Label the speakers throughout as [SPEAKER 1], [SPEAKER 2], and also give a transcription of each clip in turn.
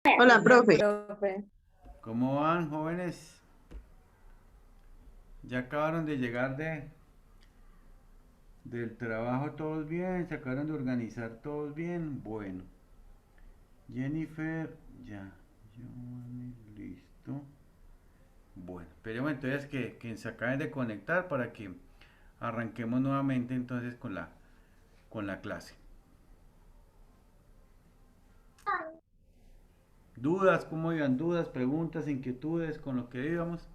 [SPEAKER 1] Hola, profe.
[SPEAKER 2] Profe.
[SPEAKER 3] ¿Cómo van, jóvenes? ¿Ya acabaron de llegar del trabajo todos bien? ¿Se acabaron de organizar todos bien? Bueno, Jennifer, ya. Giovanni, listo. Bueno, esperemos entonces que se acaben de conectar para que arranquemos nuevamente entonces con la clase. ¿Dudas? ¿Cómo iban? ¿Dudas, preguntas, inquietudes con lo que íbamos?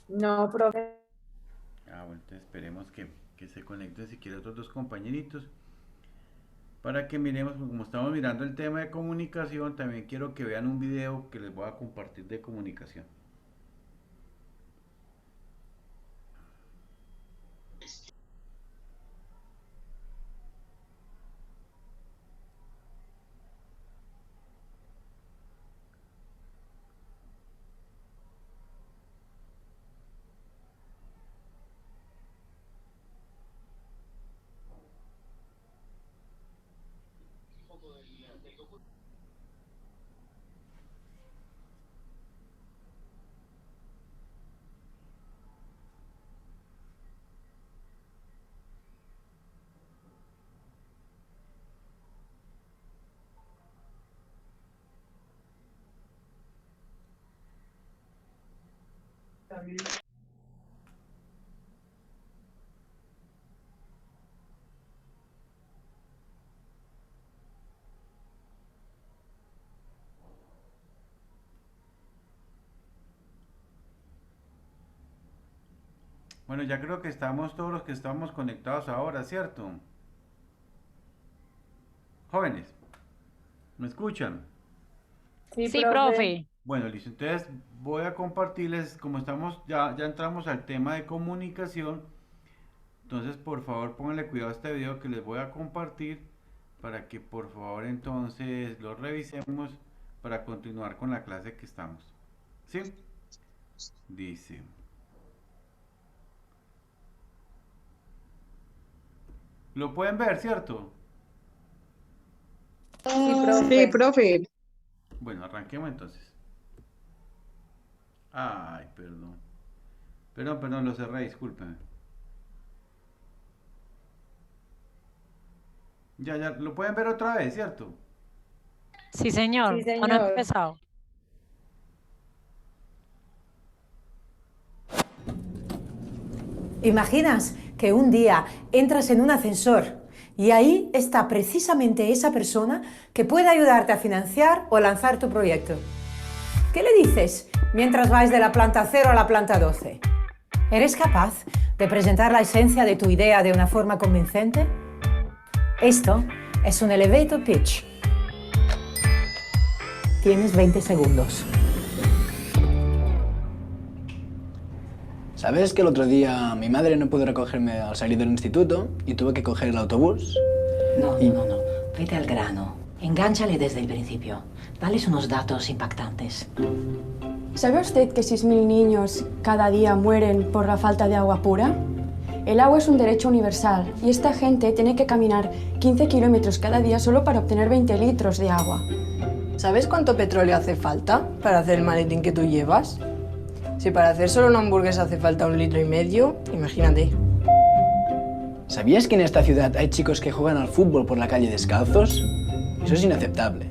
[SPEAKER 2] No, profe.
[SPEAKER 3] Bueno, entonces esperemos que se conecten si quieren otros dos compañeritos. Para que miremos, como estamos mirando el tema de comunicación, también quiero que vean un video que les voy a compartir de comunicación. Bueno, ya creo que estamos todos los que estamos conectados ahora, ¿cierto? Jóvenes, ¿me escuchan?
[SPEAKER 2] Sí,
[SPEAKER 4] Sí,
[SPEAKER 2] profe.
[SPEAKER 4] profe.
[SPEAKER 3] Bueno, listo. Entonces voy a compartirles, como estamos, ya entramos al tema de comunicación. Entonces, por favor, pónganle cuidado a este video que les voy a compartir para que por favor entonces lo revisemos para continuar con la clase que estamos. ¿Sí? Dice. ¿Lo pueden ver, cierto?
[SPEAKER 2] Sí,
[SPEAKER 1] Sí,
[SPEAKER 2] profe.
[SPEAKER 1] profe.
[SPEAKER 3] Bueno, arranquemos entonces. Ay, perdón. Perdón, lo cerré, discúlpenme. Ya, lo pueden ver otra vez, ¿cierto?
[SPEAKER 4] Sí,
[SPEAKER 2] Sí,
[SPEAKER 4] señor. ¿O no ha
[SPEAKER 2] señor.
[SPEAKER 4] empezado?
[SPEAKER 5] ¿Imaginas que un día entras en un ascensor y ahí está precisamente esa persona que puede ayudarte a financiar o lanzar tu proyecto? ¿Qué le dices mientras vais de la planta 0 a la planta 12? ¿Eres capaz de presentar la esencia de tu idea de una forma convincente? Esto es un elevator pitch. Tienes 20 segundos.
[SPEAKER 6] ¿Sabes que el otro día mi madre no pudo recogerme al salir del instituto y tuve que coger el autobús?
[SPEAKER 7] No. Vete al grano. Engánchale desde el principio. Dales unos datos impactantes.
[SPEAKER 8] ¿Sabe usted que 6.000 niños cada día mueren por la falta de agua pura? El agua es un derecho universal y esta gente tiene que caminar 15 kilómetros cada día solo para obtener 20 litros de agua.
[SPEAKER 9] ¿Sabes cuánto petróleo hace falta para hacer el maletín que tú llevas? Si para hacer solo una hamburguesa hace falta 1,5 litros, imagínate.
[SPEAKER 6] ¿Sabías que en esta ciudad hay chicos que juegan al fútbol por la calle descalzos? Eso es inaceptable.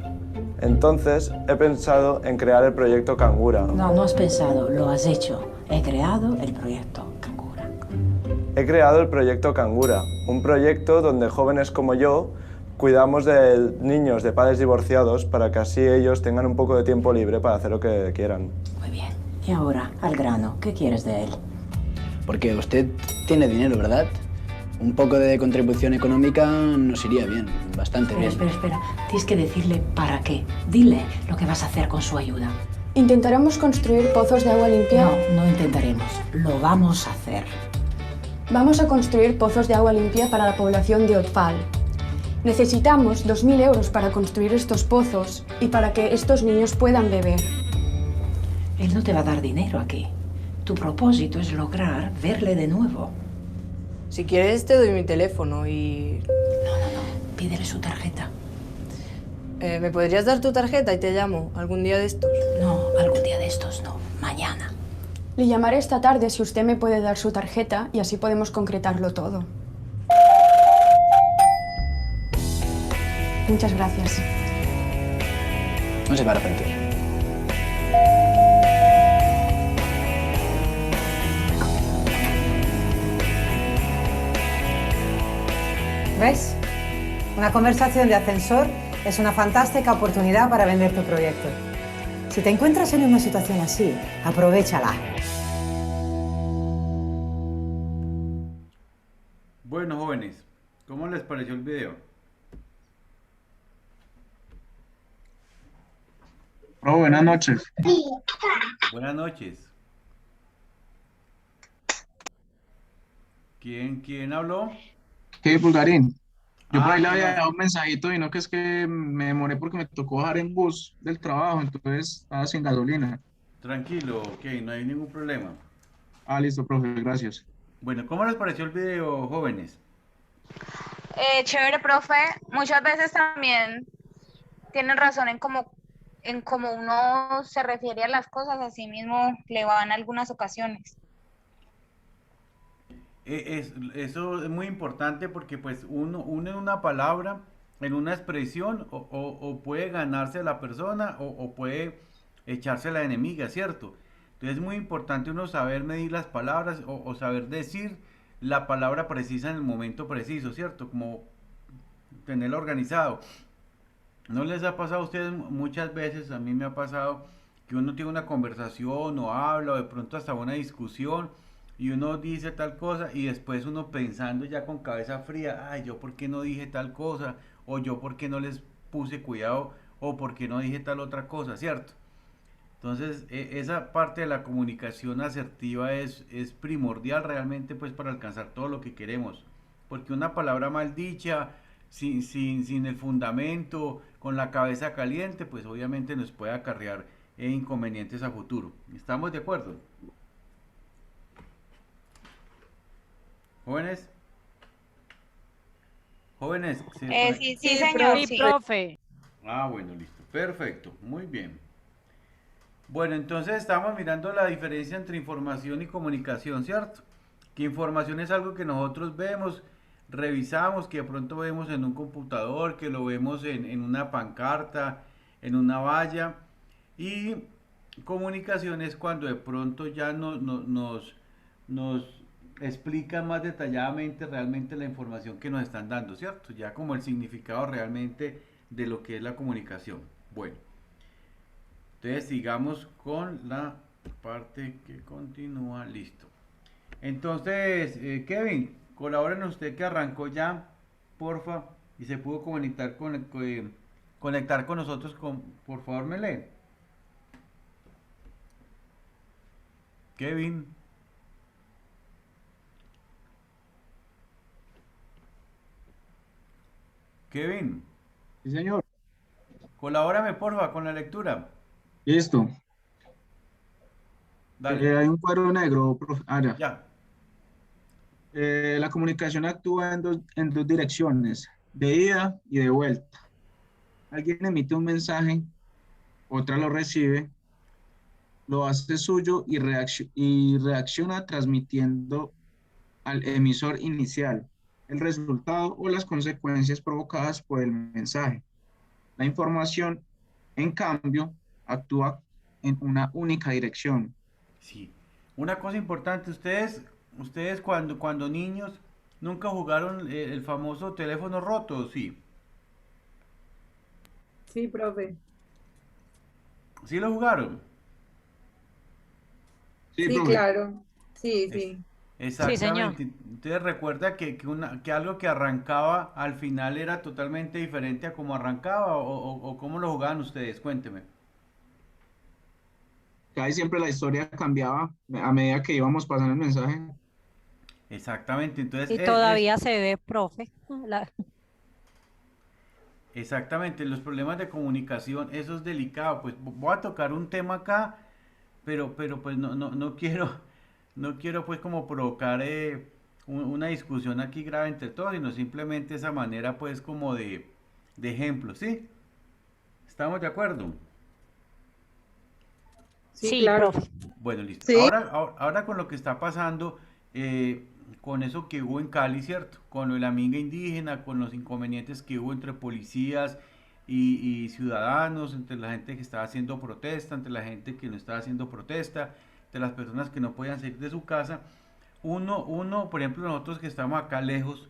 [SPEAKER 10] Entonces he pensado en crear el proyecto Cangura.
[SPEAKER 7] No has pensado, lo has hecho. He creado el proyecto Cangura.
[SPEAKER 10] He creado el proyecto Cangura, un proyecto donde jóvenes como yo cuidamos de niños de padres divorciados para que así ellos tengan un poco de tiempo libre para hacer lo que quieran.
[SPEAKER 7] Muy bien. Y ahora, al grano. ¿Qué quieres de él?
[SPEAKER 6] Porque usted tiene dinero, ¿verdad? Un poco de contribución económica nos iría bien, bastante bien.
[SPEAKER 7] Espera. Tienes que decirle para qué. Dile lo que vas a hacer con su ayuda.
[SPEAKER 8] Intentaremos construir pozos de agua limpia.
[SPEAKER 7] No intentaremos. Lo vamos a hacer.
[SPEAKER 8] Vamos a construir pozos de agua limpia para la población de Otfal. Necesitamos 2.000 euros para construir estos pozos y para que estos niños puedan beber.
[SPEAKER 7] Él no te va a dar dinero aquí. Tu propósito es lograr verle de nuevo.
[SPEAKER 9] Si quieres te doy mi teléfono y...
[SPEAKER 7] No, pídele su tarjeta.
[SPEAKER 9] ¿Me podrías dar tu tarjeta y te llamo algún día de estos?
[SPEAKER 7] No, algún día de estos no, mañana.
[SPEAKER 8] Le llamaré esta tarde si usted me puede dar su tarjeta y así podemos concretarlo todo. Muchas gracias.
[SPEAKER 6] No se va a arrepentir.
[SPEAKER 5] ¿Ves? Una conversación de ascensor es una fantástica oportunidad para vender tu proyecto. Si te encuentras en una situación así, aprovéchala.
[SPEAKER 3] Bueno, jóvenes, ¿cómo les pareció el video?
[SPEAKER 1] Oh, buenas noches.
[SPEAKER 3] Buenas noches. ¿Quién habló?
[SPEAKER 1] ¿Qué, Pulgarín? Yo por ahí le
[SPEAKER 3] ¿qué
[SPEAKER 1] había
[SPEAKER 3] más?
[SPEAKER 1] dado un mensajito y no que es que me demoré porque me tocó bajar en bus del trabajo, entonces estaba sin gasolina.
[SPEAKER 3] Tranquilo, ok, no hay ningún problema.
[SPEAKER 1] Ah, listo, profe, gracias.
[SPEAKER 3] Bueno, ¿cómo les pareció el video, jóvenes?
[SPEAKER 11] Chévere, profe. Muchas veces también tienen razón en cómo uno se refiere a las cosas, así mismo le va en algunas ocasiones.
[SPEAKER 3] Eso es muy importante porque pues uno une una palabra en una expresión o puede ganarse a la persona o puede echarse a la enemiga, ¿cierto? Entonces es muy importante uno saber medir las palabras o saber decir la palabra precisa en el momento preciso, ¿cierto? Como tenerlo organizado. ¿No les ha pasado a ustedes muchas veces? A mí me ha pasado que uno tiene una conversación o habla o de pronto hasta una discusión y uno dice tal cosa y después uno pensando ya con cabeza fría, ay, yo por qué no dije tal cosa o yo por qué no les puse cuidado o por qué no dije tal otra cosa, ¿cierto? Entonces, esa parte de la comunicación asertiva es primordial realmente pues para alcanzar todo lo que queremos. Porque una palabra mal dicha, sin el fundamento, con la cabeza caliente, pues obviamente nos puede acarrear inconvenientes a futuro. ¿Estamos de acuerdo? Jóvenes. Jóvenes.
[SPEAKER 11] Sí,
[SPEAKER 2] Sí,
[SPEAKER 11] señor,
[SPEAKER 4] Sí,
[SPEAKER 11] sí.
[SPEAKER 4] profe.
[SPEAKER 3] Ah, bueno, listo. Perfecto. Muy bien. Bueno, entonces estamos mirando la diferencia entre información y comunicación, ¿cierto? Que información es algo que nosotros vemos, revisamos, que de pronto vemos en un computador, que lo vemos en una pancarta, en una valla. Y comunicación es cuando de pronto ya nos explican más detalladamente realmente la información que nos están dando, ¿cierto? Ya como el significado realmente de lo que es la comunicación. Bueno. Entonces sigamos con la parte que continúa, listo. Entonces, Kevin, colaboren usted que arrancó ya, porfa, y se pudo conectar con nosotros, por favor, me lee. Kevin. Kevin,
[SPEAKER 1] Sí, señor.
[SPEAKER 3] colabórame porfa con la lectura.
[SPEAKER 1] Listo.
[SPEAKER 3] Dale,
[SPEAKER 1] Hay un cuadro negro, profe. Ah, ya.
[SPEAKER 3] ya.
[SPEAKER 1] La comunicación actúa en dos direcciones, de ida y de vuelta. Alguien emite un mensaje, otra lo recibe, lo hace suyo y reacciona transmitiendo al emisor inicial el resultado o las consecuencias provocadas por el mensaje. La información, en cambio, actúa en una única dirección.
[SPEAKER 3] Sí. Una cosa importante, ustedes cuando niños nunca jugaron el famoso teléfono roto, sí.
[SPEAKER 2] Sí, profe.
[SPEAKER 3] ¿Sí lo jugaron?
[SPEAKER 1] Sí,
[SPEAKER 2] Sí,
[SPEAKER 1] profe.
[SPEAKER 2] claro. Sí,
[SPEAKER 3] Es-
[SPEAKER 2] sí.
[SPEAKER 3] Exactamente. Entonces recuerda que algo que arrancaba al final era totalmente diferente a cómo arrancaba o cómo lo jugaban ustedes, cuénteme.
[SPEAKER 1] Casi siempre la historia cambiaba a medida que íbamos pasando el mensaje.
[SPEAKER 3] Exactamente, entonces
[SPEAKER 4] Y todavía se ve, profe.
[SPEAKER 3] exactamente, los problemas de comunicación, eso es delicado, pues voy a tocar un tema acá, pero pues no quiero, no quiero pues como provocar una discusión aquí grave entre todos, sino simplemente esa manera pues como de ejemplo, ¿sí? ¿Estamos de acuerdo?
[SPEAKER 2] Sí,
[SPEAKER 4] Sí,
[SPEAKER 2] claro.
[SPEAKER 4] profe.
[SPEAKER 3] Bueno, listo.
[SPEAKER 9] Sí.
[SPEAKER 3] Ahora con lo que está pasando, con eso que hubo en Cali, ¿cierto? Con lo de la minga indígena, con los inconvenientes que hubo entre policías y ciudadanos, entre la gente que estaba haciendo protesta, entre la gente que no estaba haciendo protesta, entre las personas que no podían salir de su casa. Por ejemplo, nosotros que estamos acá lejos,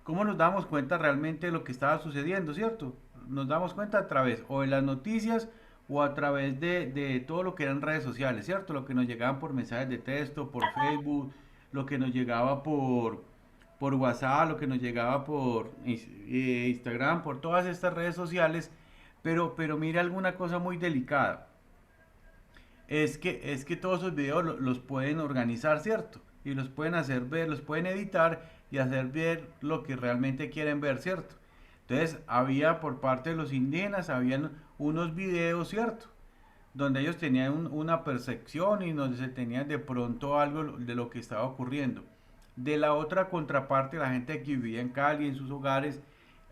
[SPEAKER 3] ¿cómo nos damos cuenta realmente de lo que estaba sucediendo, cierto? Nos damos cuenta a través o de las noticias o a través de todo lo que eran redes sociales, ¿cierto? Lo que nos llegaban por mensajes de texto, por Facebook, lo que nos llegaba por WhatsApp, lo que nos llegaba por Instagram, por todas estas redes sociales. Pero mire alguna cosa muy delicada. Es que todos esos videos los pueden organizar, ¿cierto? Y los pueden hacer ver, los pueden editar y hacer ver lo que realmente quieren ver, ¿cierto? Entonces, había por parte de los indígenas, habían unos videos, ¿cierto? Donde ellos tenían una percepción y donde se tenían de pronto algo de lo que estaba ocurriendo. De la otra contraparte, la gente que vivía en Cali, en sus hogares,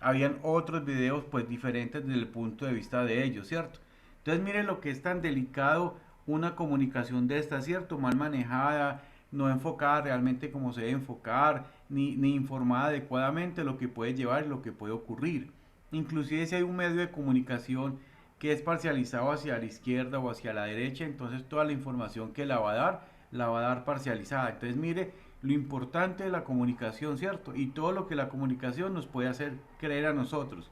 [SPEAKER 3] habían otros videos pues diferentes desde el punto de vista de ellos, ¿cierto? Entonces, mire lo que es tan delicado una comunicación de esta, ¿cierto? Mal manejada, no enfocada realmente como se debe enfocar, ni informada adecuadamente lo que puede llevar y lo que puede ocurrir. Inclusive si hay un medio de comunicación que es parcializado hacia la izquierda o hacia la derecha, entonces toda la información que la va a dar parcializada. Entonces mire lo importante de la comunicación, ¿cierto? Y todo lo que la comunicación nos puede hacer creer a nosotros.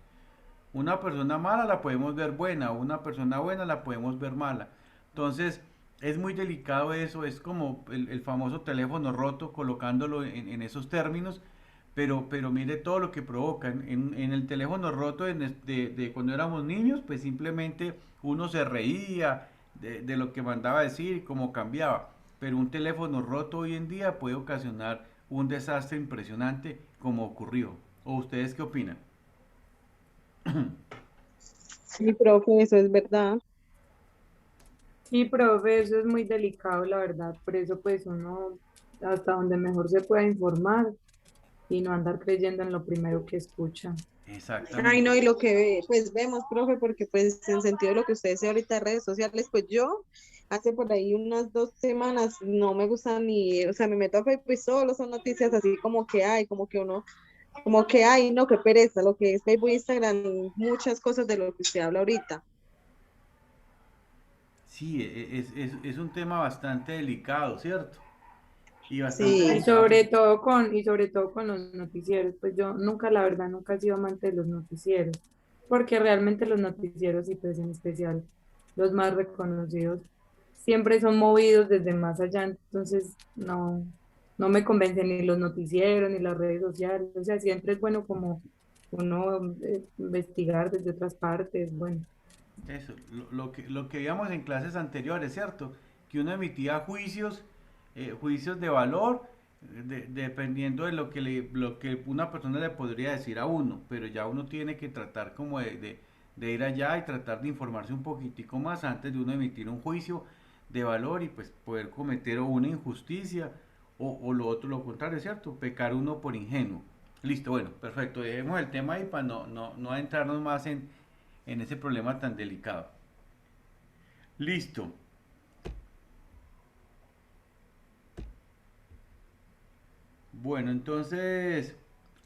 [SPEAKER 3] Una persona mala la podemos ver buena, o una persona buena la podemos ver mala. Entonces, es muy delicado eso, es como el famoso teléfono roto, colocándolo en esos términos, pero mire todo lo que provoca. En el teléfono roto de cuando éramos niños, pues simplemente uno se reía de lo que mandaba decir y cómo cambiaba. Pero un teléfono roto hoy en día puede ocasionar un desastre impresionante como ocurrió. ¿O ustedes qué opinan?
[SPEAKER 12] Sí, profe, eso es verdad.
[SPEAKER 2] Sí, profe, eso es muy delicado, la verdad. Por eso, pues, uno, hasta donde mejor se pueda informar y no andar creyendo en lo primero que escucha.
[SPEAKER 3] Exactamente.
[SPEAKER 12] Ay, no, y lo que pues vemos, profe, porque pues en sentido de lo que usted decía ahorita de redes sociales, pues yo hace por ahí unas 2 semanas no me gusta ni, o sea, me meto a Facebook y solo son noticias así como que hay, como que uno, como que hay, no, qué pereza, lo que es Facebook, Instagram, muchas cosas de lo que usted habla ahorita.
[SPEAKER 3] Sí, es un tema bastante delicado, ¿cierto? Y bastante
[SPEAKER 12] Sí.
[SPEAKER 2] Y
[SPEAKER 3] delicado.
[SPEAKER 2] sobre todo con los noticieros, pues yo nunca, la verdad, nunca he sido amante de los noticieros, porque realmente los noticieros, y pues en especial los más reconocidos, siempre son movidos desde más allá, entonces no me convencen ni los noticieros ni las redes sociales, o sea, siempre es bueno como uno investigar desde otras partes, bueno.
[SPEAKER 3] Eso, lo que veíamos en clases anteriores, ¿cierto? Que uno emitía juicios de valor, dependiendo de lo que una persona le podría decir a uno, pero ya uno tiene que tratar como de ir allá y tratar de informarse un poquitico más antes de uno emitir un juicio de valor y pues poder cometer o una injusticia o lo otro, lo contrario, ¿cierto? Pecar uno por ingenuo. Listo, bueno, perfecto, dejemos el tema ahí para no adentrarnos más en ese problema tan delicado. Listo. Bueno, entonces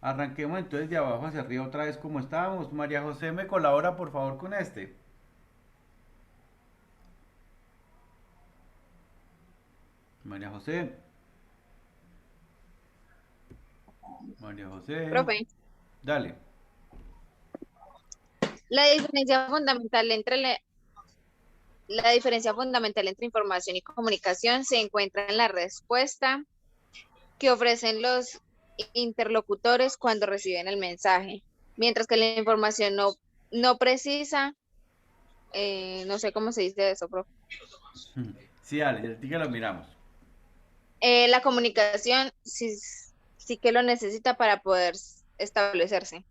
[SPEAKER 3] arranquemos entonces de abajo hacia arriba otra vez como estábamos. María José, me colabora por favor con este. María José. María José.
[SPEAKER 11] Profe,
[SPEAKER 3] Dale.
[SPEAKER 11] la diferencia fundamental entre información y comunicación se encuentra en la respuesta que ofrecen los interlocutores cuando reciben el mensaje, mientras que la información no precisa, no sé cómo se dice eso, profe.
[SPEAKER 3] Sí, dale, ya que lo miramos.
[SPEAKER 11] La comunicación sí que lo necesita para poder establecerse.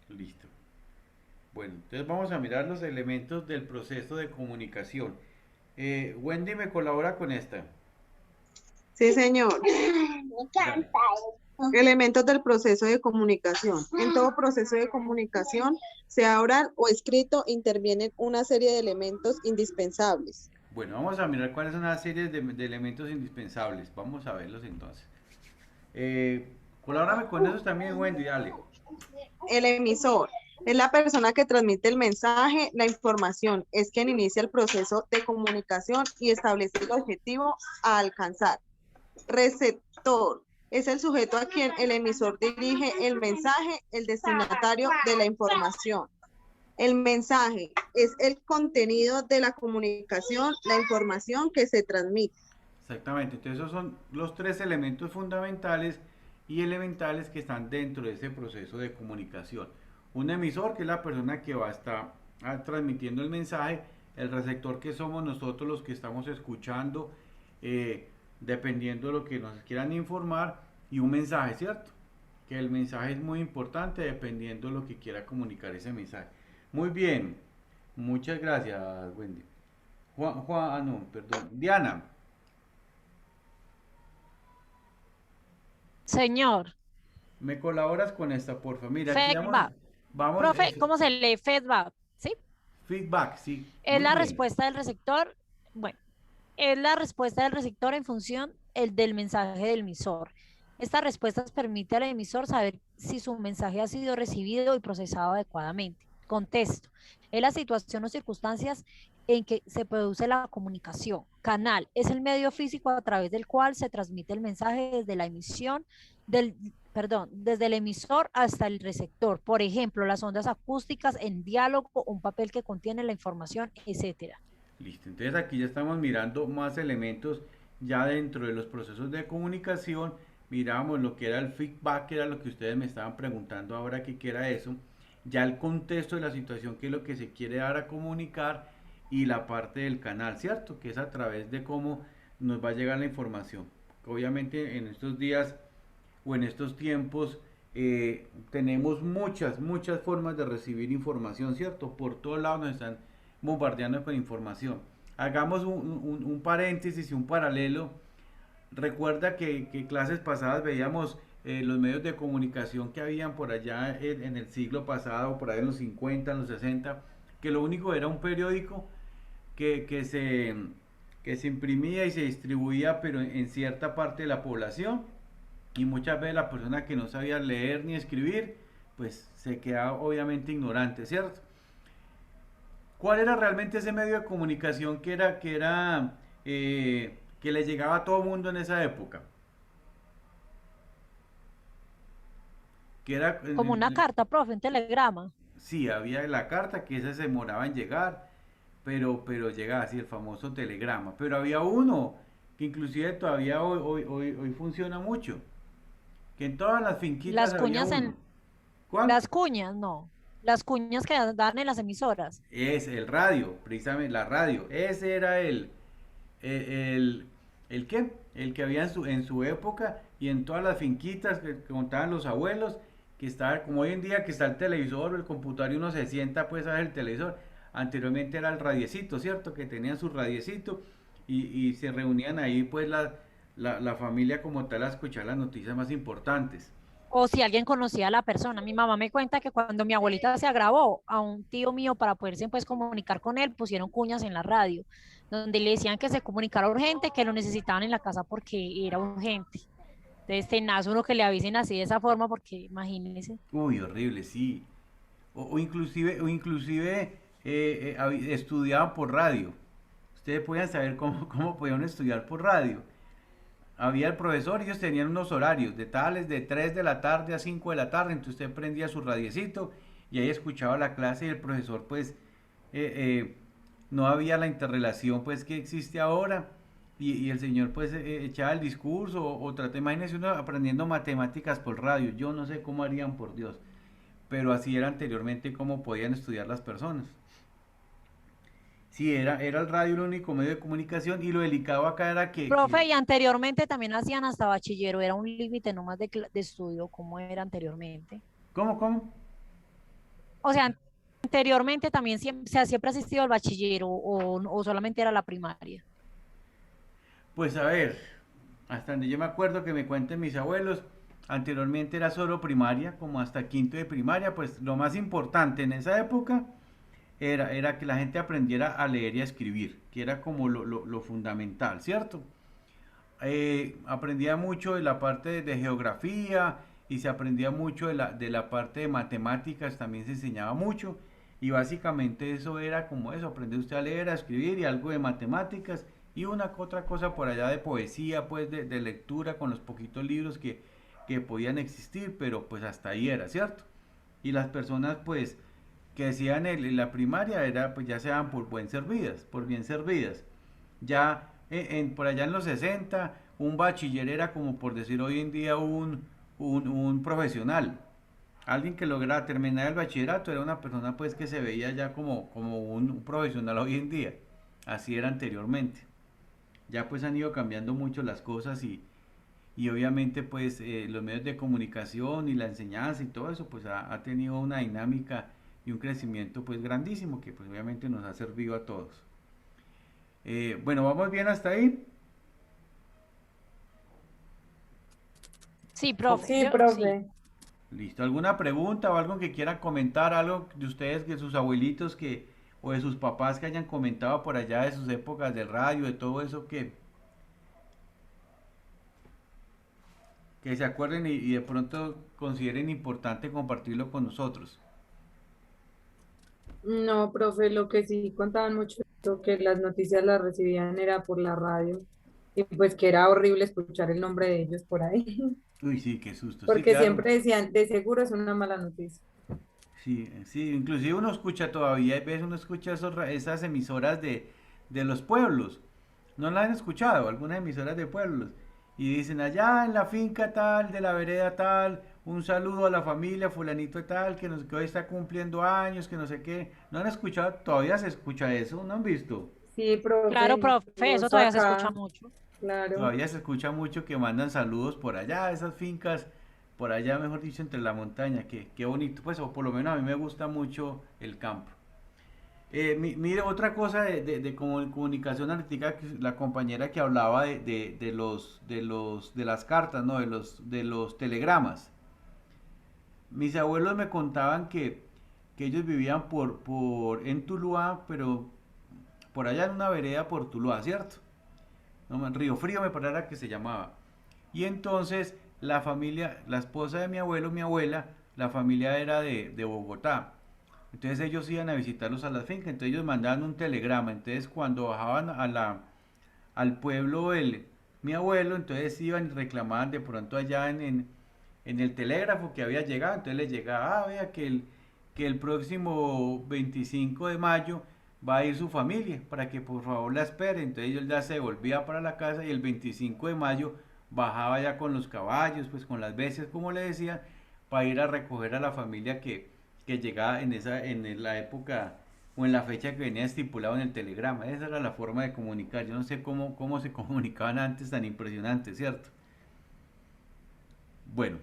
[SPEAKER 3] Listo. Bueno, entonces vamos a mirar los elementos del proceso de comunicación. Wendy me colabora con esta.
[SPEAKER 12] Sí, señor. Elementos del proceso de comunicación. En todo proceso de comunicación, sea oral o escrito, intervienen una serie de elementos indispensables.
[SPEAKER 3] Bueno, vamos a mirar cuáles son las series de elementos indispensables. Vamos a verlos entonces. Colabórame con eso también, Wendy, dale.
[SPEAKER 12] El emisor es la persona que transmite el mensaje, la información, es quien inicia el proceso de comunicación y establece el objetivo a alcanzar. Receptor es el sujeto a quien el emisor dirige el mensaje, el destinatario de la información. El mensaje es el contenido de la comunicación, la información que se transmite.
[SPEAKER 3] Exactamente, entonces esos son los tres elementos fundamentales y elementales que están dentro de ese proceso de comunicación. Un emisor, que es la persona que va a estar transmitiendo el mensaje, el receptor, que somos nosotros los que estamos escuchando, dependiendo de lo que nos quieran informar, y un mensaje, ¿cierto? Que el mensaje es muy importante dependiendo de lo que quiera comunicar ese mensaje. Muy bien, muchas gracias, Wendy. Diana.
[SPEAKER 4] Señor.
[SPEAKER 3] ¿Me colaboras con esta, por favor? Mira,
[SPEAKER 4] Feedback.
[SPEAKER 3] Vamos,
[SPEAKER 4] profe, ¿cómo se lee feedback? ¿Sí?
[SPEAKER 3] Feedback, sí.
[SPEAKER 4] Es la respuesta del receptor, bueno, es la respuesta del receptor en función del mensaje del emisor. Estas respuestas permiten al emisor saber si su mensaje ha sido recibido y procesado adecuadamente. Contexto. Es la situación o circunstancias en que se produce la comunicación. Canal es el medio físico a través del cual se transmite el mensaje desde la emisión desde el emisor hasta el receptor. Por ejemplo, las ondas acústicas en diálogo, un papel que contiene la información, etcétera.
[SPEAKER 3] Listo, entonces aquí ya estamos mirando más elementos ya dentro de los procesos de comunicación. Miramos lo que era el feedback, que era lo que ustedes me estaban preguntando ahora, que era eso. Ya el contexto de la situación, que es lo que se quiere dar a comunicar, y la parte del canal, ¿cierto? Que es a través de cómo nos va a llegar la información. Obviamente en estos días o en estos tiempos tenemos muchas formas de recibir información, ¿cierto? Por todos lados nos están bombardeando con información. Hagamos un paréntesis y un paralelo. Recuerda que clases pasadas veíamos los medios de comunicación que habían por allá en el siglo pasado, por ahí en los 50, en los 60, que lo único era un periódico que se imprimía y se distribuía, pero en cierta parte de la población, y muchas veces la persona que no sabía leer ni escribir, pues se quedaba obviamente ignorante, ¿cierto? ¿Cuál era realmente ese medio de comunicación que le llegaba a todo mundo en esa época? Que era
[SPEAKER 4] como una carta, profe, un telegrama.
[SPEAKER 3] Sí, había la carta, que esa se demoraba en llegar, pero llegaba así, el famoso telegrama. Pero había uno que inclusive todavía hoy funciona mucho, que en todas las finquitas
[SPEAKER 4] las cuñas
[SPEAKER 3] había uno. ¿Cuál?
[SPEAKER 4] Las cuñas, no. Las cuñas que dan en las emisoras.
[SPEAKER 3] Es el radio, precisamente la radio. Ese era el que había en su época, y en todas las finquitas que contaban los abuelos, que estaba como hoy en día que está el televisor o el computador y uno se sienta pues a ver el televisor. Anteriormente era el radiecito, ¿cierto? Que tenían su radiecito y se reunían ahí pues la familia como tal a escuchar las noticias más importantes.
[SPEAKER 4] O si alguien conocía a la persona. Mi mamá me cuenta que cuando mi abuelita se agravó, a un tío mío, para poderse pues comunicar con él, pusieron cuñas en la radio, donde le decían que se comunicara urgente, que lo necesitaban en la casa porque era urgente. Entonces tenaz uno que le avisen así de esa forma, porque imagínense.
[SPEAKER 3] Uy, horrible, sí. O inclusive estudiaban por radio. Ustedes podían saber cómo podían estudiar por radio. Había el profesor, ellos tenían unos horarios de tales de 3 de la tarde a 5 de la tarde, entonces usted prendía su radiecito y ahí escuchaba la clase, y el profesor pues no había la interrelación pues que existe ahora, y el señor pues echaba el discurso o trataba, imagínense uno aprendiendo matemáticas por radio. Yo no sé cómo harían, por Dios, pero así era anteriormente como podían estudiar las personas. Sí, era el radio el único medio de comunicación, y lo delicado acá era que...
[SPEAKER 4] Profe, y anteriormente también hacían hasta bachillero, era un límite nomás de estudio, ¿cómo era anteriormente?
[SPEAKER 3] ¿Cómo?
[SPEAKER 4] O sea, anteriormente también siempre ha asistido al bachillero, o solamente era la primaria.
[SPEAKER 3] Pues a ver, hasta donde yo me acuerdo que me cuenten mis abuelos, anteriormente era solo primaria, como hasta quinto de primaria, pues lo más importante en esa época era que la gente aprendiera a leer y a escribir, que era como lo fundamental, ¿cierto? Aprendía mucho de la parte de geografía y se aprendía mucho de la parte de matemáticas, también se enseñaba mucho y básicamente eso era como eso, aprender usted a leer, a escribir y algo de matemáticas y una que otra cosa por allá de poesía, pues de lectura con los poquitos libros que podían existir, pero pues hasta ahí era, ¿cierto? Y las personas pues que decían en la primaria era pues ya se daban por bien servidas. Ya por allá en los 60 un bachiller era como por decir hoy en día un profesional. Alguien que lograra terminar el bachillerato era una persona pues que se veía ya como un profesional hoy en día. Así era anteriormente. Ya pues han ido cambiando mucho las cosas y obviamente pues los medios de comunicación y la enseñanza y todo eso pues ha tenido una dinámica y un crecimiento pues grandísimo que pues obviamente nos ha servido a todos. Bueno, ¿vamos bien hasta ahí?
[SPEAKER 4] Sí, profe.
[SPEAKER 2] Sí,
[SPEAKER 4] yo-
[SPEAKER 2] profe.
[SPEAKER 3] Listo, ¿alguna pregunta o algo que quieran comentar, algo de ustedes, de sus abuelitos o de sus papás que hayan comentado por allá de sus épocas de radio, de todo eso que se acuerden y de pronto consideren importante compartirlo con nosotros?
[SPEAKER 2] No, profe, lo que sí contaban mucho que las noticias las recibían era por la radio y pues que era horrible escuchar el nombre de ellos por ahí,
[SPEAKER 3] Uy, sí, qué susto, sí,
[SPEAKER 2] porque
[SPEAKER 3] claro.
[SPEAKER 2] siempre decían, de seguro es una mala noticia.
[SPEAKER 3] Sí, sí, inclusive uno escucha todavía, hay veces uno escucha esas emisoras de los pueblos. ¿No las han escuchado? Algunas emisoras de pueblos. Y dicen allá en la finca tal, de la vereda tal, un saludo a la familia fulanito tal, que hoy está cumpliendo años, que no sé qué. ¿No han escuchado? Todavía se escucha eso, ¿no han visto?
[SPEAKER 2] Sí,
[SPEAKER 4] Claro,
[SPEAKER 2] profe,
[SPEAKER 4] profe, eso
[SPEAKER 2] incluso
[SPEAKER 4] todavía se escucha
[SPEAKER 2] acá,
[SPEAKER 4] mucho.
[SPEAKER 2] claro.
[SPEAKER 3] Todavía se escucha mucho que mandan saludos por allá, esas fincas, por allá, mejor dicho, entre la montaña. Qué bonito, pues, o por lo menos a mí me gusta mucho el campo. Mire, otra cosa de comunicación analítica, que la compañera que hablaba de las cartas, ¿no? De los telegramas. Mis abuelos me contaban que ellos vivían en Tuluá, pero por allá en una vereda por Tuluá, ¿cierto? No, Río Frío me parece que se llamaba. Y entonces la familia, la esposa de mi abuelo, mi abuela, la familia era de Bogotá. Entonces ellos iban a visitarlos a la finca, entonces ellos mandaban un telegrama. Entonces cuando bajaban al pueblo mi abuelo, entonces iban y reclamaban de pronto allá en el telégrafo que había llegado. Entonces les llegaba, vea que el próximo 25 de mayo va a ir su familia para que por favor la espere. Entonces ellos ya se volvía para la casa y el 25 de mayo bajaba ya con los caballos, pues con las bestias, como le decía, para ir a recoger a la familia que llegaba en la época o en la fecha que venía estipulado en el telegrama. Esa era la forma de comunicar. Yo no sé cómo se comunicaban antes, tan impresionante, ¿cierto? Bueno,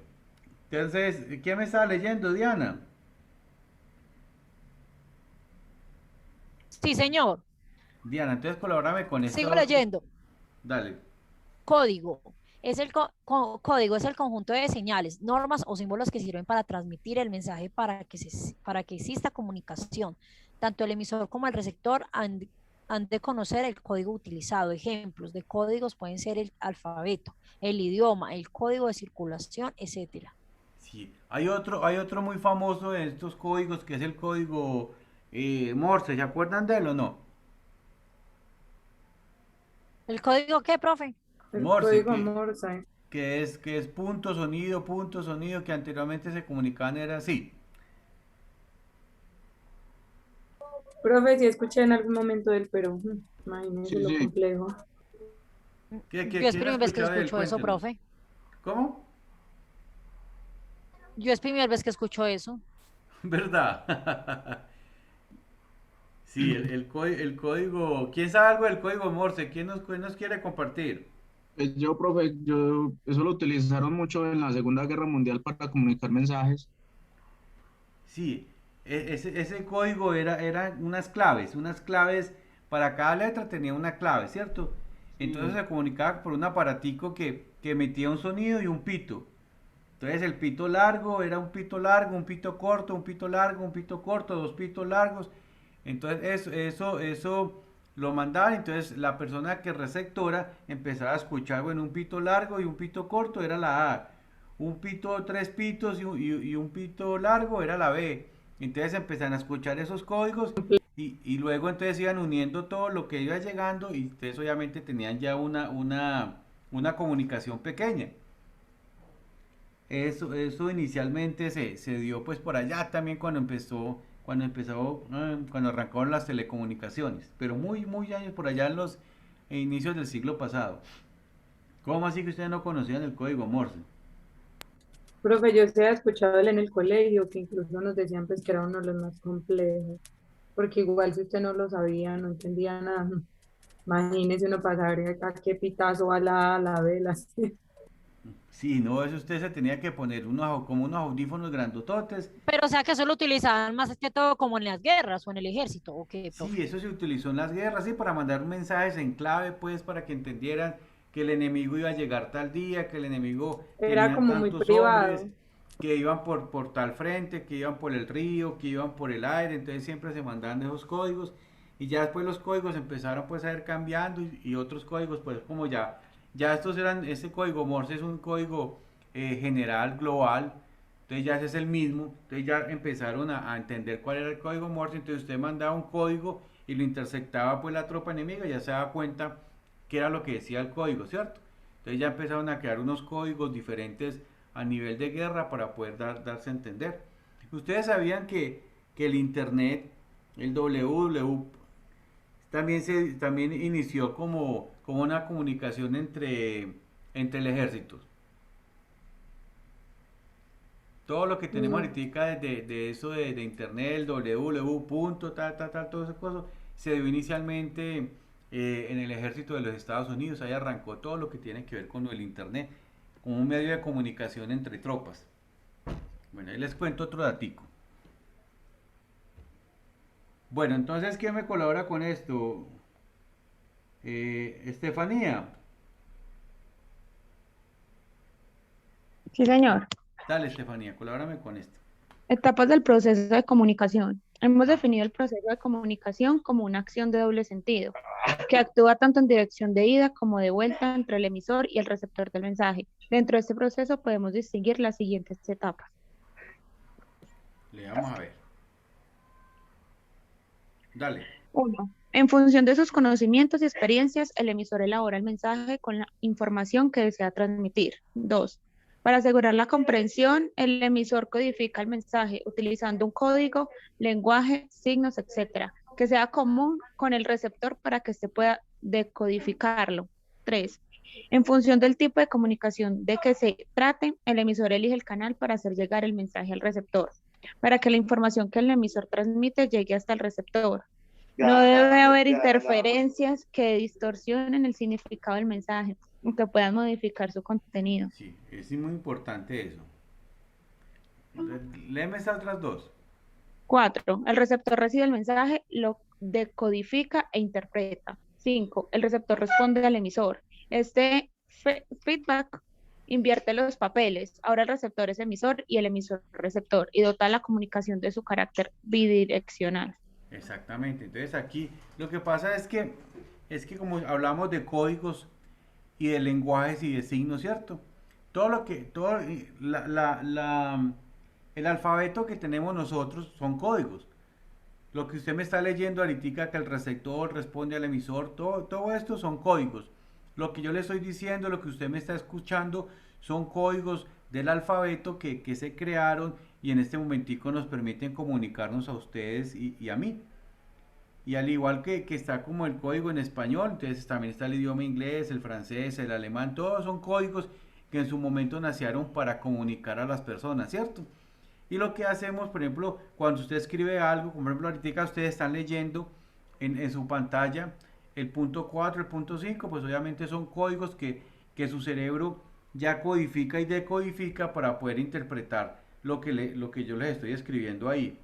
[SPEAKER 3] entonces, ¿qué me estaba leyendo, Diana?
[SPEAKER 4] Sí, señor.
[SPEAKER 3] Diana, entonces colabórame con
[SPEAKER 4] Sigo
[SPEAKER 3] esto.
[SPEAKER 4] leyendo.
[SPEAKER 3] Dale.
[SPEAKER 4] Código. Código es el conjunto de señales, normas o símbolos que sirven para transmitir el mensaje para que exista comunicación. Tanto el emisor como el receptor han de conocer el código utilizado. Ejemplos de códigos pueden ser el alfabeto, el idioma, el código de circulación, etcétera.
[SPEAKER 3] Sí, hay otro muy famoso de estos códigos que es el código Morse. ¿Se acuerdan de él o no?
[SPEAKER 4] ¿El código qué, profe?
[SPEAKER 2] El
[SPEAKER 3] Morse,
[SPEAKER 2] código Morse.
[SPEAKER 3] que es punto, sonido, que anteriormente se comunicaban era así.
[SPEAKER 2] Profe, sí escuché en algún momento del pero imagínese
[SPEAKER 1] Sí,
[SPEAKER 2] lo
[SPEAKER 1] sí.
[SPEAKER 2] complejo.
[SPEAKER 4] Yo es
[SPEAKER 3] ¿Quién ha
[SPEAKER 4] primera vez que
[SPEAKER 3] escuchado de él?
[SPEAKER 4] escucho eso,
[SPEAKER 3] Cuéntenos.
[SPEAKER 4] profe.
[SPEAKER 3] ¿Cómo?
[SPEAKER 4] Yo es primera vez que escucho eso.
[SPEAKER 3] ¿Verdad? Sí, el código. ¿Quién sabe algo del código Morse? ¿Quién nos quiere compartir?
[SPEAKER 1] Yo, profe, eso lo utilizaron mucho en la Segunda Guerra Mundial para comunicar mensajes.
[SPEAKER 3] Sí, ese código eran unas claves para cada letra tenía una clave, ¿cierto? Entonces se comunicaba por un aparatico que emitía un sonido y un pito. Entonces el pito largo era un pito largo, un pito corto, un pito largo, un pito corto, dos pitos largos. Entonces eso lo mandaban, entonces la persona que receptora empezaba a escuchar, bueno, un pito largo y un pito corto era la A, un pito, tres pitos y un pito largo era la B. Entonces empezaron a escuchar esos códigos y luego entonces iban uniendo todo lo que iba llegando y entonces obviamente tenían ya una comunicación pequeña. Eso inicialmente se dio pues por allá también cuando arrancaron las telecomunicaciones, pero muy años por allá en los inicios del siglo pasado. ¿Cómo así que ustedes no conocían el código Morse?
[SPEAKER 2] Profe, yo se ha escuchado en el colegio que incluso nos decían pues que era uno de los más complejos, porque igual si usted no lo sabía, no entendía nada. Imagínese uno pasar a qué pitazo a la A, a la B, la C.
[SPEAKER 3] Sí, no, eso usted se tenía que poner como unos audífonos grandototes.
[SPEAKER 4] Pero o sea que eso lo utilizaban más que todo como en las guerras o en el ejército, ¿o qué, profe?
[SPEAKER 3] Sí, eso se utilizó en las guerras, sí, para mandar mensajes en clave, pues, para que entendieran que el enemigo iba a llegar tal día, que el enemigo
[SPEAKER 2] Era
[SPEAKER 3] tenía
[SPEAKER 2] como muy
[SPEAKER 3] tantos
[SPEAKER 2] privado.
[SPEAKER 3] hombres, que iban por tal frente, que iban por el río, que iban por el aire, entonces siempre se mandaban esos códigos, y ya después los códigos empezaron pues a ir cambiando, y otros códigos, pues, como ya este código Morse es un código general, global, entonces ya ese es el mismo, entonces ya empezaron a entender cuál era el código Morse, entonces usted mandaba un código y lo interceptaba pues la tropa enemiga, ya se daba cuenta qué era lo que decía el código, ¿cierto? Entonces ya empezaron a crear unos códigos diferentes a nivel de guerra para poder darse a entender. Ustedes sabían que el internet, el www, también inició como una comunicación entre el ejército. Todo lo que tenemos ahorita de eso de internet, el www, punto, tal, todo ese cosa, se dio inicialmente en el ejército de los Estados Unidos. Ahí arrancó todo lo que tiene que ver con el internet, como un medio de comunicación entre tropas. Bueno, ahí les cuento otro datico. Bueno, entonces, ¿quién me colabora con esto? Estefanía.
[SPEAKER 13] Sí, señor.
[SPEAKER 3] Dale, Estefanía, colabórame con esto.
[SPEAKER 13] Etapas del proceso de comunicación. Hemos definido el proceso de comunicación como una acción de doble sentido, que actúa tanto en dirección de ida como de vuelta entre el emisor y el receptor del mensaje. Dentro de este proceso podemos distinguir las siguientes etapas.
[SPEAKER 3] Le vamos a ver. Dale.
[SPEAKER 13] 1. En función de sus conocimientos y experiencias, el emisor elabora el mensaje con la información que desea transmitir. 2. Para asegurar la comprensión, el emisor codifica el mensaje utilizando un código, lenguaje, signos, etcétera, que sea común con el receptor para que éste pueda decodificarlo. 3. En función del tipo de comunicación de que se trate, el emisor elige el canal para hacer llegar el mensaje al receptor, para que la información que el emisor transmite llegue hasta el receptor. No debe haber interferencias que distorsionen el significado del mensaje o que puedan modificar su contenido.
[SPEAKER 3] Sí, es muy importante eso. Léeme esas otras dos.
[SPEAKER 13] 4. El receptor recibe el mensaje, lo decodifica e interpreta. 5. El receptor responde al emisor. Este feedback invierte los papeles. Ahora el receptor es emisor y el emisor receptor y dota la comunicación de su carácter bidireccional.
[SPEAKER 3] Exactamente. Entonces aquí lo que pasa es que como hablamos de códigos y de lenguajes y de signos, ¿cierto? El alfabeto que tenemos nosotros son códigos. Lo que usted me está leyendo ahorita, que el receptor responde al emisor, todo esto son códigos. Lo que yo le estoy diciendo, lo que usted me está escuchando, son códigos del alfabeto que se crearon y en este momentico nos permiten comunicarnos a ustedes y a mí. Y al igual que está como el código en español, entonces también está el idioma inglés, el francés, el alemán, todos son códigos que en su momento nacieron para comunicar a las personas, ¿cierto? Y lo que hacemos, por ejemplo, cuando usted escribe algo, como por ejemplo ahorita ustedes están leyendo en su pantalla el punto 4, el punto 5, pues obviamente son códigos que su cerebro ya codifica y decodifica para poder interpretar lo que yo les estoy escribiendo ahí.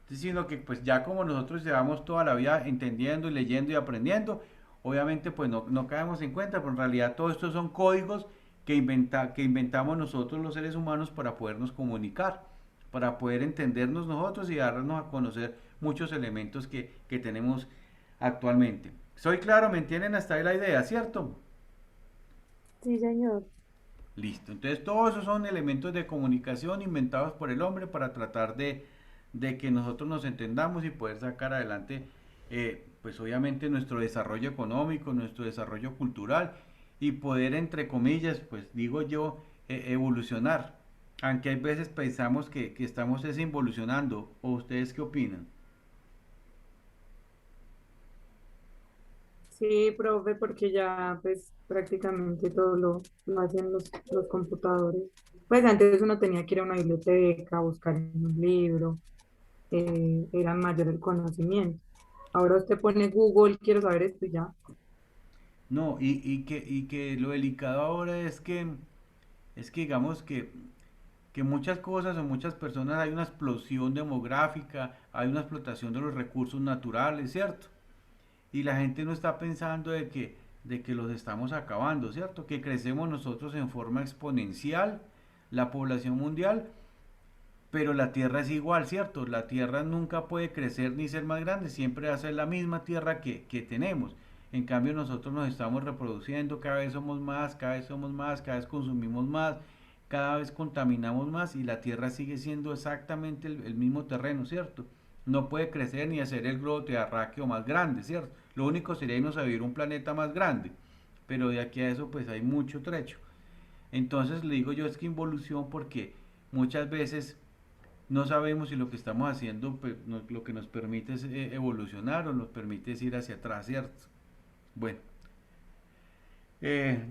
[SPEAKER 3] Sino que pues ya como nosotros llevamos toda la vida entendiendo y leyendo y aprendiendo, obviamente pues no caemos en cuenta, pero en realidad todo esto son códigos que inventamos nosotros los seres humanos para podernos comunicar, para poder entendernos nosotros y darnos a conocer muchos elementos que tenemos actualmente. ¿Soy claro? ¿Me entienden hasta ahí la idea, cierto?
[SPEAKER 2] Sí, señor.
[SPEAKER 3] Listo. Entonces todos esos son elementos de comunicación inventados por el hombre para tratar de que nosotros nos entendamos y poder sacar adelante, pues obviamente nuestro desarrollo económico, nuestro desarrollo cultural y poder, entre comillas, pues digo yo, evolucionar. Aunque hay veces pensamos que estamos involucionando. ¿O ustedes qué opinan?
[SPEAKER 2] Sí, profe, porque ya pues prácticamente todo lo hacen los computadores. Pues antes uno tenía que ir a una biblioteca, buscar en un libro, era mayor el conocimiento. Ahora usted pone Google, quiero saber esto y ya.
[SPEAKER 3] No, y que lo delicado ahora es que digamos que muchas cosas o muchas personas hay una explosión demográfica, hay una explotación de los recursos naturales, ¿cierto? Y la gente no está pensando de que los estamos acabando, ¿cierto? Que crecemos nosotros en forma exponencial, la población mundial, pero la Tierra es igual, ¿cierto? La Tierra nunca puede crecer ni ser más grande, siempre va a ser la misma Tierra que tenemos. En cambio nosotros nos estamos reproduciendo, cada vez somos más, cada vez somos más, cada vez consumimos más, cada vez contaminamos más y la Tierra sigue siendo exactamente el mismo terreno, ¿cierto? No puede crecer ni hacer el globo terráqueo más grande, ¿cierto? Lo único sería irnos a vivir un planeta más grande, pero de aquí a eso pues hay mucho trecho. Entonces le digo yo es que involución porque muchas veces no sabemos si lo que estamos haciendo pues, lo que nos permite es evolucionar o nos permite es ir hacia atrás, ¿cierto? Bueno,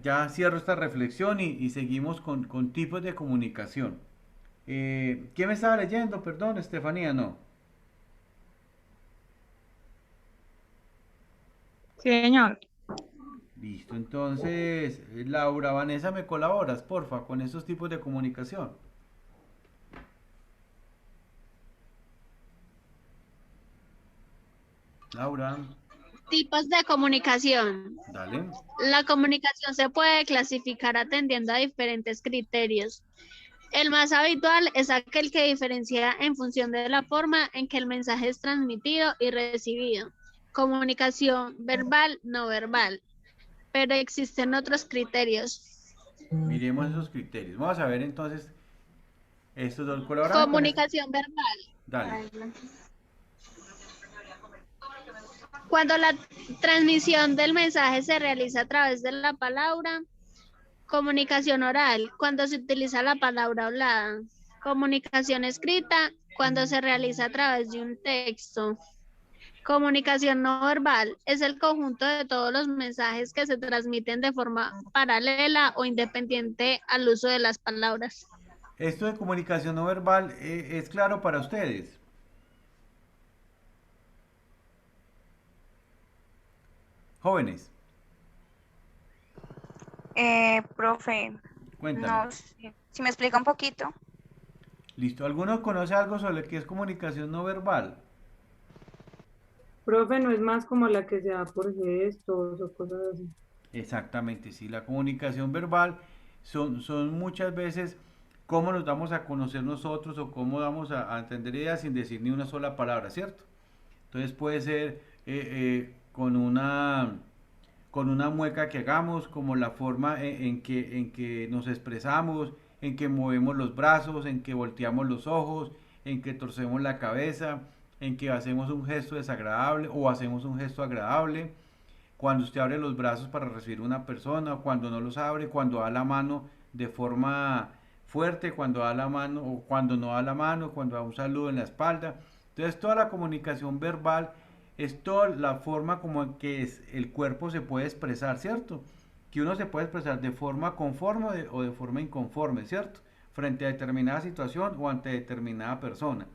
[SPEAKER 3] ya cierro esta reflexión y seguimos con tipos de comunicación. ¿Quién me estaba leyendo? Perdón, Estefanía, no.
[SPEAKER 13] Sí, señor.
[SPEAKER 3] Listo, entonces, Laura, Vanessa, ¿me colaboras, porfa, con esos tipos de comunicación? Laura,
[SPEAKER 14] Tipos de comunicación.
[SPEAKER 3] dale.
[SPEAKER 14] La comunicación se puede clasificar atendiendo a diferentes criterios. El más habitual es aquel que diferencia en función de la forma en que el mensaje es transmitido y recibido. Comunicación verbal, no verbal. Pero existen otros criterios.
[SPEAKER 3] Miremos esos criterios. Vamos a ver entonces estos dos colaboradores.
[SPEAKER 14] Comunicación verbal.
[SPEAKER 3] Dale.
[SPEAKER 14] Cuando la transmisión del mensaje se realiza a través de la palabra. Comunicación oral, cuando se utiliza la palabra hablada. Comunicación escrita, cuando se realiza a través de un texto. Comunicación no verbal, es el conjunto de todos los mensajes que se transmiten de forma paralela o independiente al uso de las palabras.
[SPEAKER 3] Esto de comunicación no verbal es claro para ustedes. Jóvenes,
[SPEAKER 11] Profe,
[SPEAKER 3] cuéntame.
[SPEAKER 11] no, si me explica un poquito.
[SPEAKER 3] Listo. ¿Alguno conoce algo sobre qué es comunicación no verbal?
[SPEAKER 2] Profe, no es más como la que se da por gestos o cosas así.
[SPEAKER 3] Exactamente, sí. La comunicación verbal son muchas veces cómo nos damos a conocer nosotros o cómo damos a entender ideas sin decir ni una sola palabra, ¿cierto? Entonces puede ser con una mueca que hagamos, como la forma en que nos expresamos, en que movemos los brazos, en que volteamos los ojos, en que torcemos la cabeza, en que hacemos un gesto desagradable o hacemos un gesto agradable, cuando usted abre los brazos para recibir una persona, cuando no los abre, cuando da la mano de forma fuerte, cuando da la mano o cuando no da la mano, cuando da un saludo en la espalda. Entonces toda la comunicación verbal es toda la forma como en que el cuerpo se puede expresar, ¿cierto? Que uno se puede expresar de forma conforme o de forma inconforme, ¿cierto? Frente a determinada situación o ante determinada persona.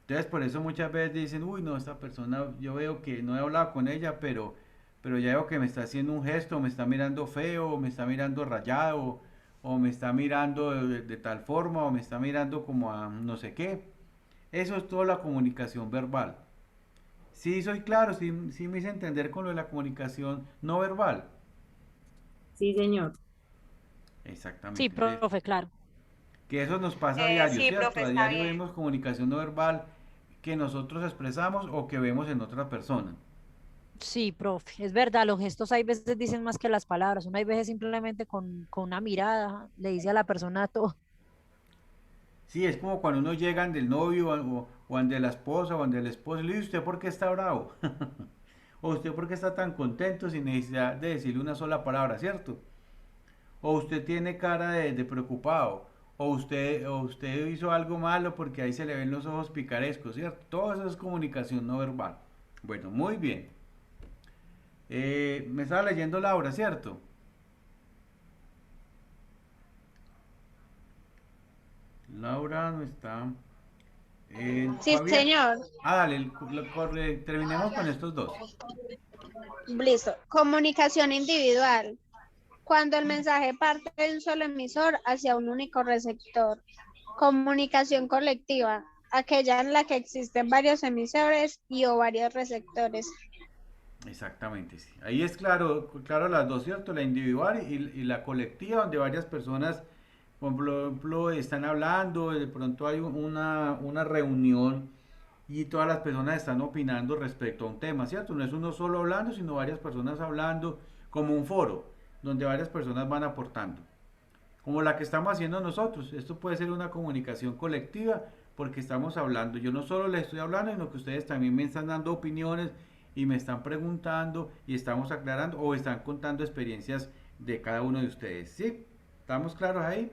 [SPEAKER 3] Entonces por eso muchas veces dicen, uy, no, esta persona, yo veo que no he hablado con ella, pero ya veo que me está haciendo un gesto, me está mirando feo, o me está mirando rayado, o me está mirando de tal forma, o me está mirando como a no sé qué. Eso es toda la comunicación verbal. Sí, soy claro, sí me hice entender con lo de la comunicación no verbal.
[SPEAKER 2] Sí, señor.
[SPEAKER 3] Exactamente.
[SPEAKER 4] Sí,
[SPEAKER 3] Entonces,
[SPEAKER 4] profe, claro.
[SPEAKER 3] que eso nos pasa a diario,
[SPEAKER 11] Sí,
[SPEAKER 3] ¿cierto?
[SPEAKER 11] profe,
[SPEAKER 3] A
[SPEAKER 11] está
[SPEAKER 3] diario
[SPEAKER 11] bien.
[SPEAKER 3] vemos comunicación no verbal que nosotros expresamos o que vemos en otra persona.
[SPEAKER 4] Sí, profe, es verdad, los gestos hay veces dicen más que las palabras, uno hay veces simplemente con una mirada le dice a la persona todo.
[SPEAKER 3] Sí, es como cuando uno llega del novio o ande la esposa o ande el esposo y le dice, ¿usted por qué está bravo? O usted por qué está tan contento sin necesidad de decirle una sola palabra, ¿cierto? O usted tiene cara de preocupado, o usted hizo algo malo porque ahí se le ven los ojos picarescos, ¿cierto? Todo eso es comunicación no verbal. Bueno, muy bien. Me estaba leyendo Laura, ¿cierto? Laura no está.
[SPEAKER 14] Sí,
[SPEAKER 3] Fabián.
[SPEAKER 14] señor.
[SPEAKER 3] Dale, terminemos con estos dos.
[SPEAKER 14] Listo. Comunicación individual. Cuando el mensaje parte de un solo emisor hacia un único receptor. Comunicación colectiva. Aquella en la que existen varios emisores y o varios receptores.
[SPEAKER 3] Exactamente, sí. Ahí es claro las dos, ¿cierto? La individual y la colectiva, donde varias personas, por ejemplo, están hablando, de pronto hay una reunión y todas las personas están opinando respecto a un tema, ¿cierto? No es uno solo hablando, sino varias personas hablando, como un foro, donde varias personas van aportando. Como la que estamos haciendo nosotros. Esto puede ser una comunicación colectiva porque estamos hablando. Yo no solo les estoy hablando, sino que ustedes también me están dando opiniones y me están preguntando y estamos aclarando o están contando experiencias de cada uno de ustedes. ¿Sí? ¿Estamos claros ahí?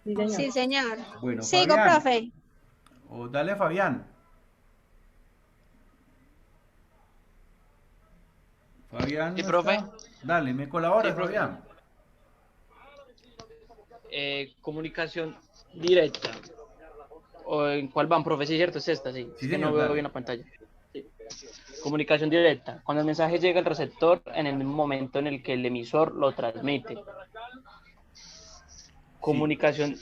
[SPEAKER 2] Sí, señor.
[SPEAKER 14] Sí, señor.
[SPEAKER 3] Bueno,
[SPEAKER 14] Sigo,
[SPEAKER 3] Fabián.
[SPEAKER 14] profe.
[SPEAKER 3] O dale, Fabián. Fabián.
[SPEAKER 15] Sí,
[SPEAKER 3] ¿no
[SPEAKER 15] profe.
[SPEAKER 3] está? Dale, me colabora,
[SPEAKER 15] Sí, profe.
[SPEAKER 3] Fabián.
[SPEAKER 15] Comunicación directa. ¿O en cuál van, profe? Sí, cierto, es esta, sí.
[SPEAKER 3] Sí,
[SPEAKER 15] Es que
[SPEAKER 3] señor,
[SPEAKER 15] no veo
[SPEAKER 3] dale.
[SPEAKER 15] bien la pantalla. Sí. Comunicación directa. Cuando el mensaje llega al receptor en el mismo momento en el que el emisor lo transmite. Comunicación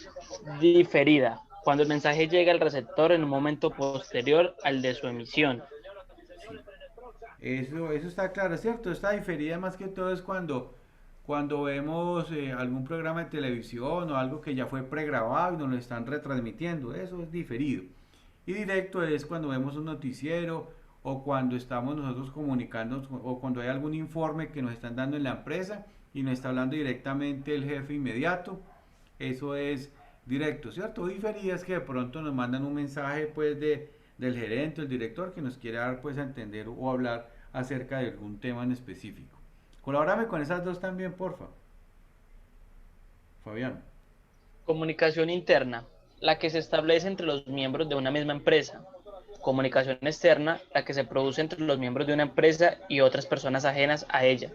[SPEAKER 15] diferida. Cuando el mensaje llega al receptor en un momento posterior al de su emisión.
[SPEAKER 3] Eso está claro, ¿cierto? Esta diferida más que todo es cuando vemos algún programa de televisión o algo que ya fue pregrabado y nos lo están retransmitiendo. Eso es diferido. Y directo es cuando vemos un noticiero o cuando estamos nosotros comunicando o cuando hay algún informe que nos están dando en la empresa y nos está hablando directamente el jefe inmediato. Eso es directo, ¿cierto? Diferida es que de pronto nos mandan un mensaje pues del gerente, el director que nos quiere dar pues a entender o hablar acerca de algún tema en específico. Colabórame con esas dos también, porfa. Fabián.
[SPEAKER 15] Comunicación interna. La que se establece entre los miembros de una misma empresa. Comunicación externa. La que se produce entre los miembros de una empresa y otras personas ajenas a ella.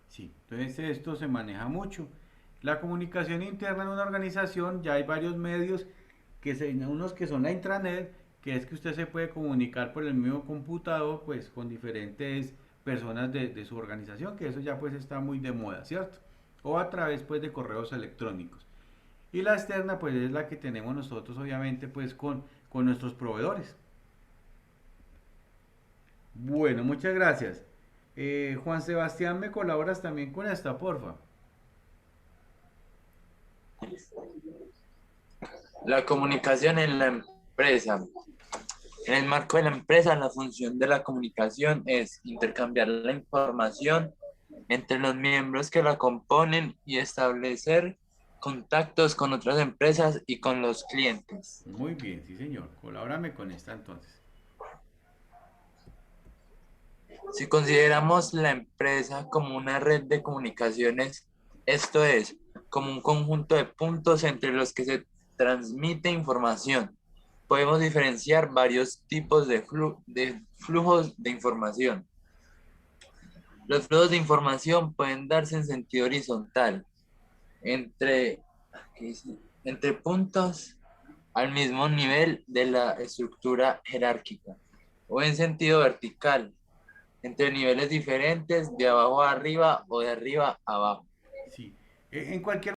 [SPEAKER 3] Sí, entonces esto se maneja mucho. La comunicación interna en una organización, ya hay varios medios, unos que son la intranet, que es que usted se puede comunicar por el mismo computador, pues con diferentes personas de su organización, que eso ya pues está muy de moda, ¿cierto? O a través pues de correos electrónicos. Y la externa pues es la que tenemos nosotros obviamente pues con nuestros proveedores. Bueno, muchas gracias. Juan Sebastián, ¿me colaboras también con esta, porfa?
[SPEAKER 16] La comunicación en la empresa. En el marco de la empresa, la función de la comunicación es intercambiar la información entre los miembros que la componen y establecer contactos con otras empresas y con los clientes.
[SPEAKER 3] Muy bien, sí señor. Colabórame con esta entonces.
[SPEAKER 16] Si consideramos la empresa como una red de comunicaciones, esto es, como un conjunto de puntos entre los que se transmite información, podemos diferenciar varios tipos de flujos de información. Los flujos de información pueden darse en sentido horizontal, entre puntos al mismo nivel de la estructura jerárquica, o en sentido vertical, entre niveles diferentes de abajo a arriba o de arriba a abajo.
[SPEAKER 3] Sí, en cualquier